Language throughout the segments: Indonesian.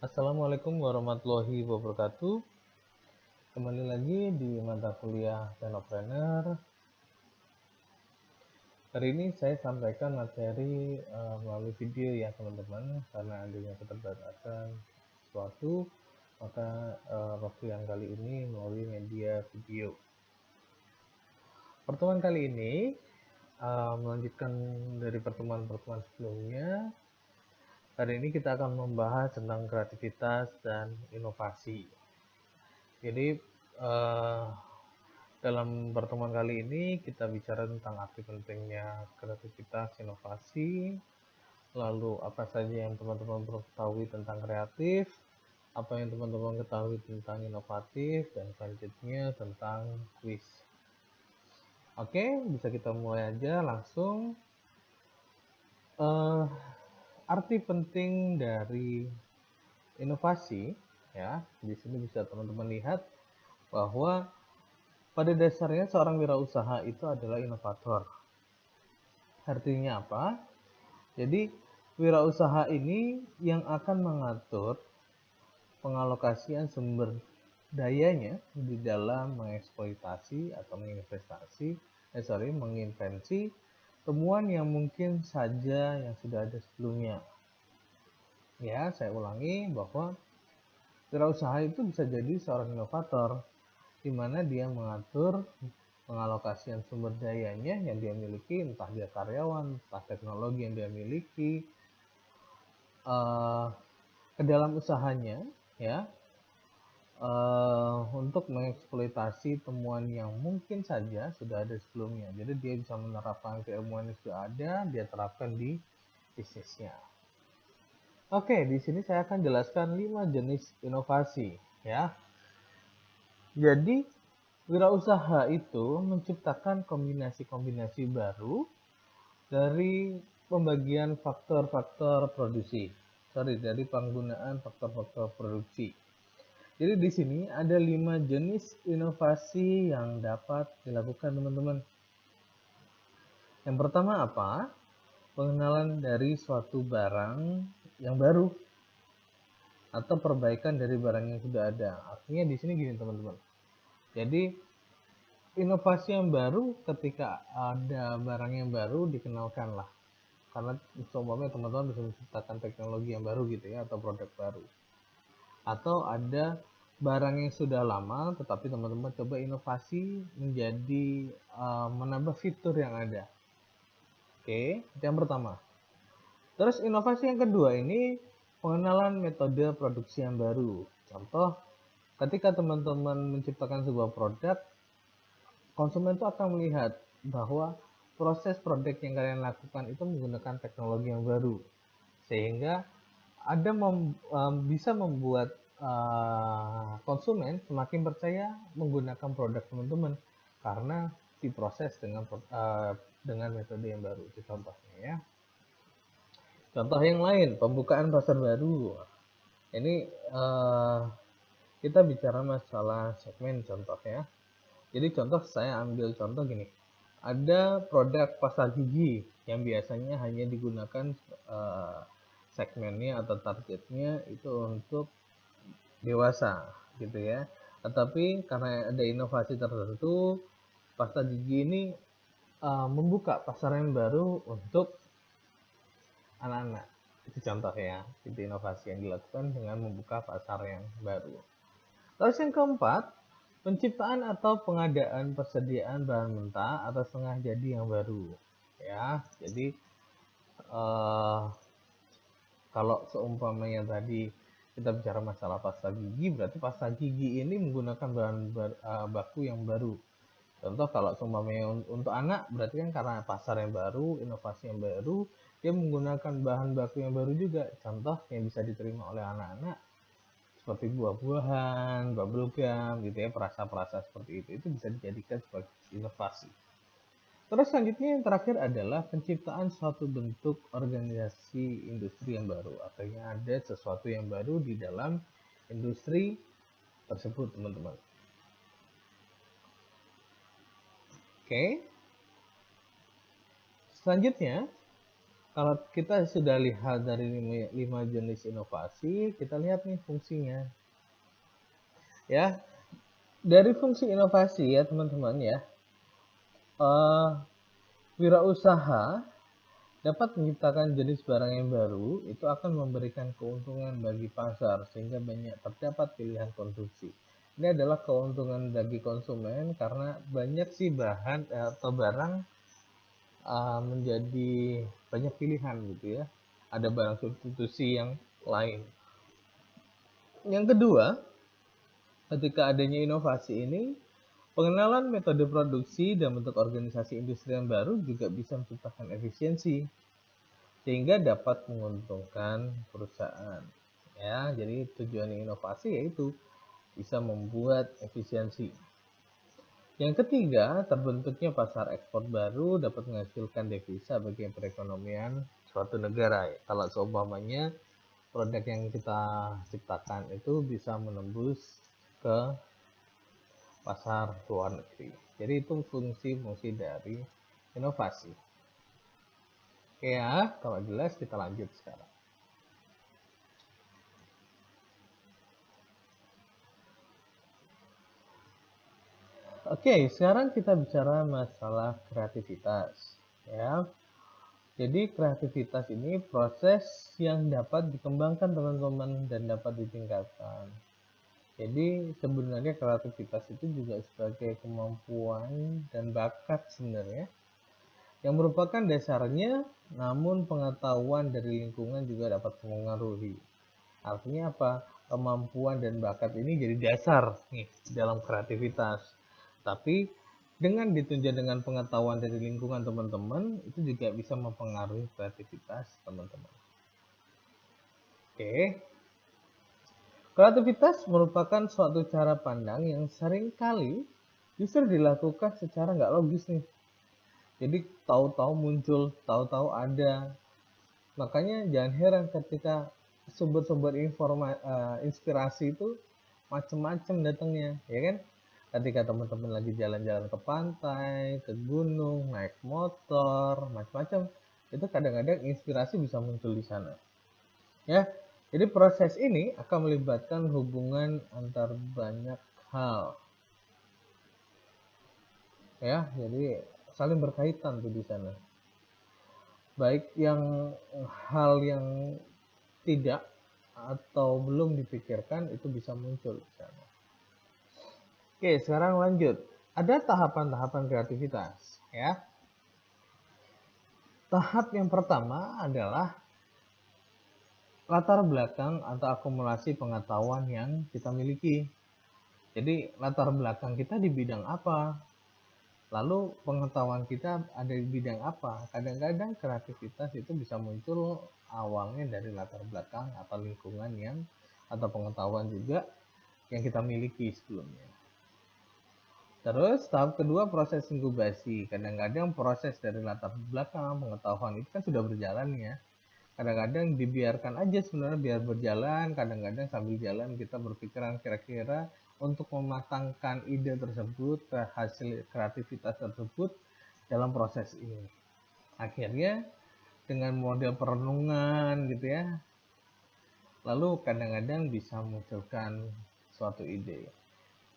Assalamualaikum warahmatullahi wabarakatuh. Kembali lagi di mata kuliah Tenopreneur. Hari ini saya sampaikan materi melalui video ya teman-teman, karena adanya keterbatasan sesuatu, maka waktu yang kali ini melalui media video. Pertemuan kali ini melanjutkan dari pertemuan-pertemuan sebelumnya. Hari ini kita akan membahas tentang kreativitas dan inovasi. Jadi dalam pertemuan kali ini kita bicara tentang arti pentingnya kreativitas, inovasi, lalu apa saja yang teman-teman perlu ketahui tentang kreatif, apa yang teman-teman ketahui tentang inovatif, dan selanjutnya tentang kuis. Oke, bisa kita mulai aja langsung. Arti penting dari inovasi, ya, di sini bisa teman-teman lihat bahwa pada dasarnya seorang wirausaha itu adalah inovator. Artinya apa? Jadi wirausaha ini yang akan mengatur pengalokasian sumber dayanya di dalam mengeksploitasi atau menginvensi temuan yang mungkin saja yang sudah ada sebelumnya. Ya, saya ulangi bahwa wirausaha itu bisa jadi seorang inovator, di mana dia mengatur pengalokasian sumber dayanya yang dia miliki, entah dia karyawan, entah teknologi yang dia miliki, ke dalam usahanya, ya, untuk mengeksploitasi temuan yang mungkin saja sudah ada sebelumnya. Jadi dia bisa menerapkan keilmuan yang sudah ada, dia terapkan di bisnisnya. Oke, di sini saya akan jelaskan 5 jenis inovasi, ya. Jadi wirausaha itu menciptakan kombinasi-kombinasi baru dari pembagian faktor-faktor produksi. Dari penggunaan faktor-faktor produksi. Jadi di sini ada 5 jenis inovasi yang dapat dilakukan teman-teman. Yang pertama apa? Pengenalan dari suatu barang yang baru atau perbaikan dari barang yang sudah ada. Artinya di sini gini teman-teman. Jadi inovasi yang baru ketika ada barang yang baru dikenalkan lah. Karena seumpamanya teman-teman bisa menciptakan teknologi yang baru gitu ya, atau produk baru. Atau ada barang yang sudah lama tetapi teman-teman coba inovasi menjadi menambah fitur yang ada. Oke, itu yang pertama. Terus inovasi yang kedua ini pengenalan metode produksi yang baru. Contoh, ketika teman-teman menciptakan sebuah produk, konsumen itu akan melihat bahwa proses produk yang kalian lakukan itu menggunakan teknologi yang baru, sehingga ada bisa membuat konsumen semakin percaya menggunakan produk teman-teman karena diproses dengan metode yang baru. Itu contohnya ya. Contoh yang lain, pembukaan pasar baru. Ini kita bicara masalah segmen contoh ya. Jadi contoh saya ambil contoh gini. Ada produk pasta gigi yang biasanya hanya digunakan segmennya atau targetnya itu untuk dewasa gitu ya. Tetapi karena ada inovasi tertentu, pasta gigi ini membuka pasaran baru untuk anak-anak. Itu contoh ya, itu inovasi yang dilakukan dengan membuka pasar yang baru. Terus yang keempat, penciptaan atau pengadaan persediaan bahan mentah atau setengah jadi yang baru. Ya, jadi kalau seumpamanya tadi kita bicara masalah pasta gigi, berarti pasta gigi ini menggunakan bahan baku yang baru. Contoh kalau seumpamanya untuk anak, berarti kan karena pasar yang baru, inovasi yang baru, dia menggunakan bahan baku yang baru juga. Contoh yang bisa diterima oleh anak-anak seperti buah-buahan, bubble gum, gitu ya, perasa-perasa seperti itu bisa dijadikan sebagai inovasi. Terus selanjutnya yang terakhir adalah penciptaan suatu bentuk organisasi industri yang baru. Artinya ada sesuatu yang baru di dalam industri tersebut, teman-teman. Oke. Selanjutnya, Kalau kita sudah lihat dari 5 jenis inovasi, kita lihat nih fungsinya. Ya, dari fungsi inovasi ya teman-teman ya, wirausaha dapat menciptakan jenis barang yang baru, itu akan memberikan keuntungan bagi pasar sehingga banyak terdapat pilihan konsumsi. Ini adalah keuntungan bagi konsumen karena banyak sih bahan atau barang menjadi banyak pilihan gitu ya. Ada barang substitusi yang lain. Yang kedua, ketika adanya inovasi ini, pengenalan metode produksi dan bentuk organisasi industri yang baru juga bisa menciptakan efisiensi sehingga dapat menguntungkan perusahaan. Ya, jadi tujuan inovasi yaitu bisa membuat efisiensi. Yang ketiga, terbentuknya pasar ekspor baru dapat menghasilkan devisa bagi perekonomian suatu negara. Kalau seumpamanya produk yang kita ciptakan itu bisa menembus ke pasar luar negeri. Jadi itu fungsi-fungsi dari inovasi. Oke ya, kalau jelas kita lanjut sekarang. Oke, sekarang kita bicara masalah kreativitas ya. Jadi kreativitas ini proses yang dapat dikembangkan teman-teman dan dapat ditingkatkan. Jadi sebenarnya kreativitas itu juga sebagai kemampuan dan bakat sebenarnya yang merupakan dasarnya, namun pengetahuan dari lingkungan juga dapat mengaruhi. Artinya apa? Kemampuan dan bakat ini jadi dasar nih dalam kreativitas. Tapi dengan ditunjang dengan pengetahuan dari lingkungan teman-teman, itu juga bisa mempengaruhi kreativitas teman-teman. Oke. Kreativitas merupakan suatu cara pandang yang seringkali justru dilakukan secara nggak logis nih. Jadi tahu-tahu muncul, tahu-tahu ada. Makanya jangan heran ketika sumber-sumber inspirasi itu macam-macam datangnya, ya kan? Ketika teman-teman lagi jalan-jalan ke pantai, ke gunung, naik motor, macam-macam, itu kadang-kadang inspirasi bisa muncul di sana. Ya, jadi proses ini akan melibatkan hubungan antar banyak hal. Ya, jadi saling berkaitan tuh di sana. Baik yang hal yang tidak atau belum dipikirkan itu bisa muncul di sana. Oke, sekarang lanjut. Ada tahapan-tahapan kreativitas, ya. Tahap yang pertama adalah latar belakang atau akumulasi pengetahuan yang kita miliki. Jadi, latar belakang kita di bidang apa? Lalu pengetahuan kita ada di bidang apa? Kadang-kadang kreativitas itu bisa muncul awalnya dari latar belakang atau lingkungan yang atau pengetahuan juga yang kita miliki sebelumnya. Terus tahap kedua proses inkubasi. Kadang-kadang proses dari latar belakang pengetahuan itu kan sudah berjalan ya. Kadang-kadang dibiarkan aja sebenarnya biar berjalan. Kadang-kadang sambil jalan kita berpikiran kira-kira untuk mematangkan ide tersebut, hasil kreativitas tersebut dalam proses ini. Akhirnya dengan model perenungan gitu ya. Lalu kadang-kadang bisa munculkan suatu ide.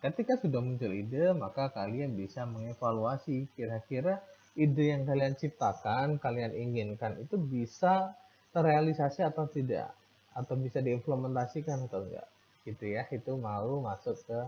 Ketika sudah muncul ide, maka kalian bisa mengevaluasi kira-kira ide yang kalian ciptakan, kalian inginkan itu bisa terrealisasi atau tidak, atau bisa diimplementasikan atau enggak. Gitu ya, itu mau masuk ke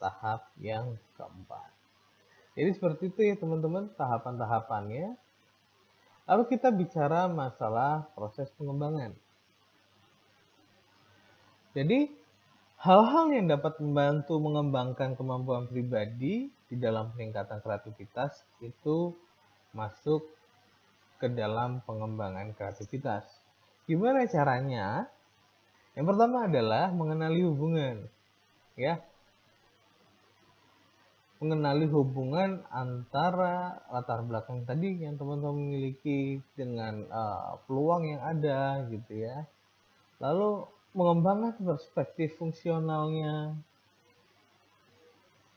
tahap yang keempat. Jadi seperti itu ya teman-teman tahapan-tahapannya. Lalu kita bicara masalah proses pengembangan. Jadi hal-hal yang dapat membantu mengembangkan kemampuan pribadi di dalam peningkatan kreativitas itu masuk ke dalam pengembangan kreativitas. Gimana caranya? Yang pertama adalah mengenali hubungan, ya. Mengenali hubungan antara latar belakang tadi yang teman-teman miliki dengan peluang yang ada gitu ya. Lalu mengembangkan perspektif fungsionalnya,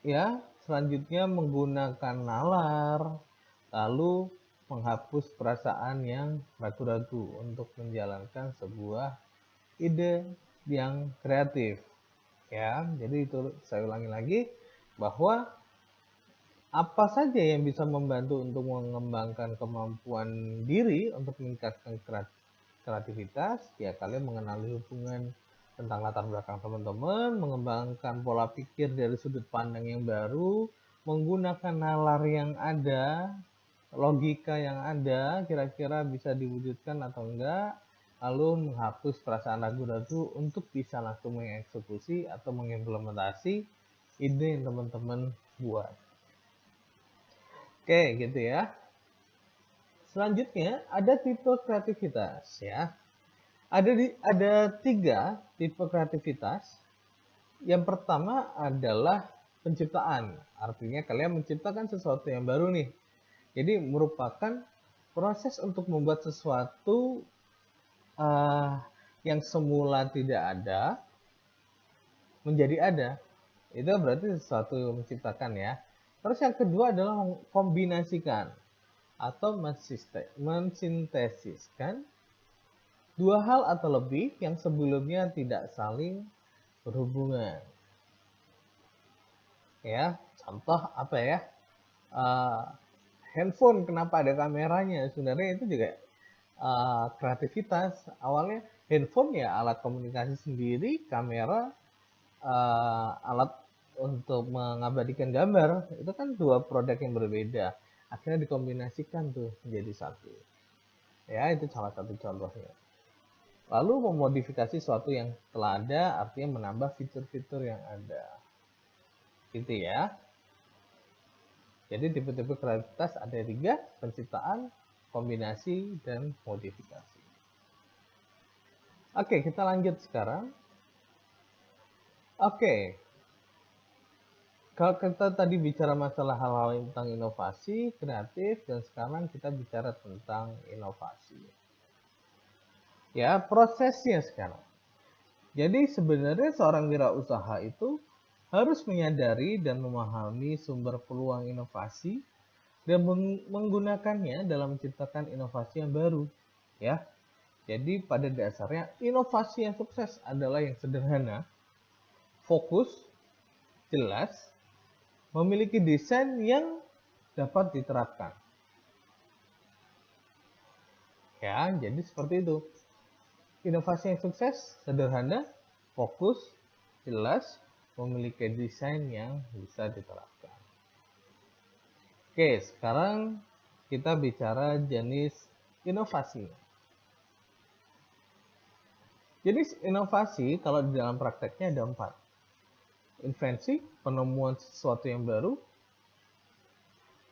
ya. Selanjutnya menggunakan nalar, lalu menghapus perasaan yang ragu-ragu untuk menjalankan sebuah ide yang kreatif. Ya, jadi itu saya ulangi lagi bahwa apa saja yang bisa membantu untuk mengembangkan kemampuan diri untuk meningkatkan kreativitas, ya kalian mengenali hubungan tentang latar belakang teman-teman, mengembangkan pola pikir dari sudut pandang yang baru, menggunakan nalar yang ada, logika yang ada, kira-kira bisa diwujudkan atau enggak, lalu menghapus perasaan ragu-ragu untuk bisa langsung mengeksekusi atau mengimplementasi ide yang teman-teman buat. Oke, gitu ya. Selanjutnya ada tipe kreativitas ya. Ada 3 tipe kreativitas. Yang pertama adalah penciptaan. Artinya kalian menciptakan sesuatu yang baru nih. Jadi merupakan proses untuk membuat sesuatu yang semula tidak ada menjadi ada. Itu berarti sesuatu yang menciptakan ya. Terus yang kedua adalah mengkombinasikan atau mensintesiskan 2 hal atau lebih yang sebelumnya tidak saling berhubungan. Ya, contoh apa ya? Handphone kenapa ada kameranya? Sebenarnya itu juga kreativitas. Awalnya handphone ya alat komunikasi sendiri, kamera alat untuk mengabadikan gambar. Itu kan 2 produk yang berbeda. Akhirnya dikombinasikan tuh menjadi satu. Ya, itu salah satu contohnya. Lalu memodifikasi sesuatu yang telah ada, artinya menambah fitur-fitur yang ada. Gitu ya. Jadi tipe-tipe kreativitas ada 3, penciptaan, kombinasi, dan modifikasi. Oke, kita lanjut sekarang. Oke, kalau kita tadi bicara masalah hal-hal tentang inovasi, kreatif, dan sekarang kita bicara tentang inovasi. Ya, prosesnya sekarang. Jadi sebenarnya seorang wirausaha itu harus menyadari dan memahami sumber peluang inovasi dan menggunakannya dalam menciptakan inovasi yang baru. Ya, jadi pada dasarnya inovasi yang sukses adalah yang sederhana, fokus, jelas, memiliki desain yang dapat diterapkan. Ya, jadi seperti itu. Inovasi yang sukses, sederhana, fokus, jelas, memiliki desain yang bisa diterapkan. Oke, sekarang kita bicara jenis inovasi. Jenis inovasi kalau di dalam prakteknya ada 4. Invensi, penemuan sesuatu yang baru.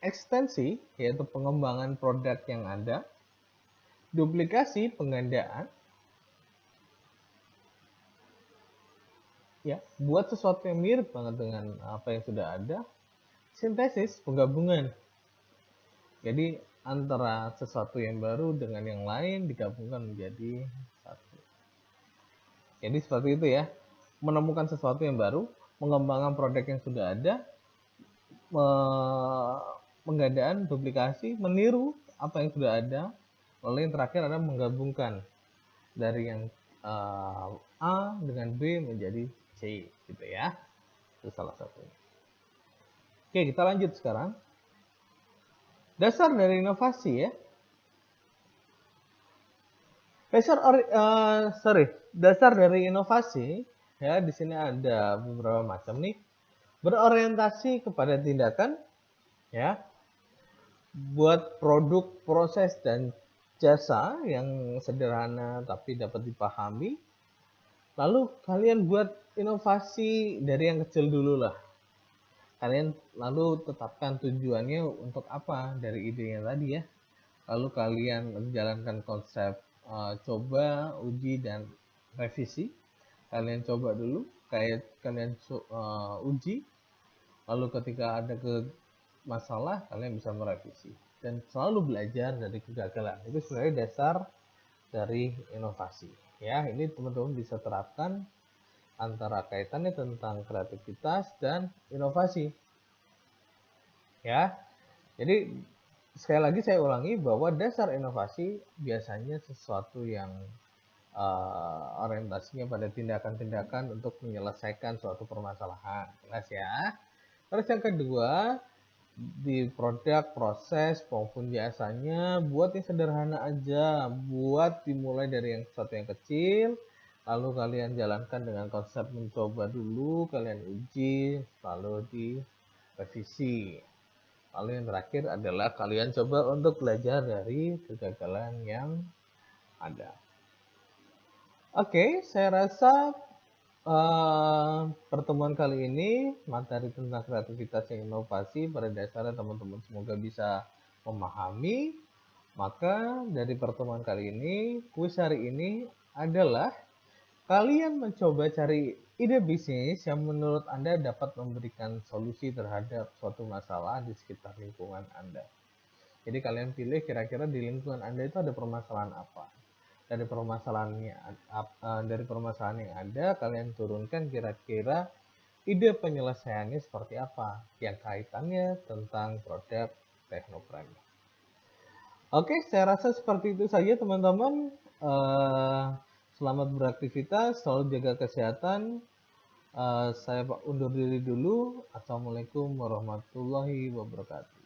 Ekstensi, yaitu pengembangan produk yang ada. Duplikasi, penggandaan. Ya, buat sesuatu yang mirip banget dengan apa yang sudah ada. Sintesis, penggabungan. Jadi antara sesuatu yang baru dengan yang lain digabungkan menjadi satu. Jadi seperti itu ya. Menemukan sesuatu yang baru, mengembangkan produk yang sudah ada, penggandaan, duplikasi, meniru apa yang sudah ada. Lalu yang terakhir adalah menggabungkan dari yang A dengan B menjadi C, gitu ya. Itu salah satunya. Oke, kita lanjut sekarang. Dasar dari inovasi ya. Dasar dari inovasi ya, di sini ada beberapa macam nih. Berorientasi kepada tindakan ya. Buat produk, proses, dan jasa yang sederhana tapi dapat dipahami. Lalu kalian buat inovasi dari yang kecil dulu lah. Kalian lalu tetapkan tujuannya untuk apa dari idenya tadi ya. Lalu kalian menjalankan konsep coba, uji, dan revisi. Kalian coba dulu, kalian uji. Lalu ketika ada masalah, kalian bisa merevisi. Dan selalu belajar dari kegagalan. Itu sebenarnya dasar dari inovasi. Ya, ini teman-teman bisa terapkan antara kaitannya tentang kreativitas dan inovasi. Ya, jadi sekali lagi saya ulangi bahwa dasar inovasi biasanya sesuatu yang orientasinya pada tindakan-tindakan untuk menyelesaikan suatu permasalahan. Jelas ya. Terus yang kedua, di produk, proses, maupun jasanya, buat yang sederhana aja. Buat dimulai dari yang sesuatu yang kecil, lalu kalian jalankan dengan konsep mencoba dulu, kalian uji, lalu direvisi. Lalu yang terakhir adalah kalian coba untuk belajar dari kegagalan yang ada. Oke, saya rasa pertemuan kali ini materi tentang kreativitas dan inovasi pada dasarnya teman-teman semoga bisa memahami. Maka dari pertemuan kali ini, kuis hari ini adalah kalian mencoba cari ide bisnis yang menurut Anda dapat memberikan solusi terhadap suatu masalah di sekitar lingkungan Anda. Jadi kalian pilih kira-kira di lingkungan Anda itu ada permasalahan apa. Dari permasalahan yang ada, kalian turunkan kira-kira ide penyelesaiannya seperti apa yang kaitannya tentang produk Teknoprime. Oke, saya rasa seperti itu saja teman-teman. Selamat beraktivitas, selalu jaga kesehatan. Saya undur diri dulu. Assalamualaikum warahmatullahi wabarakatuh.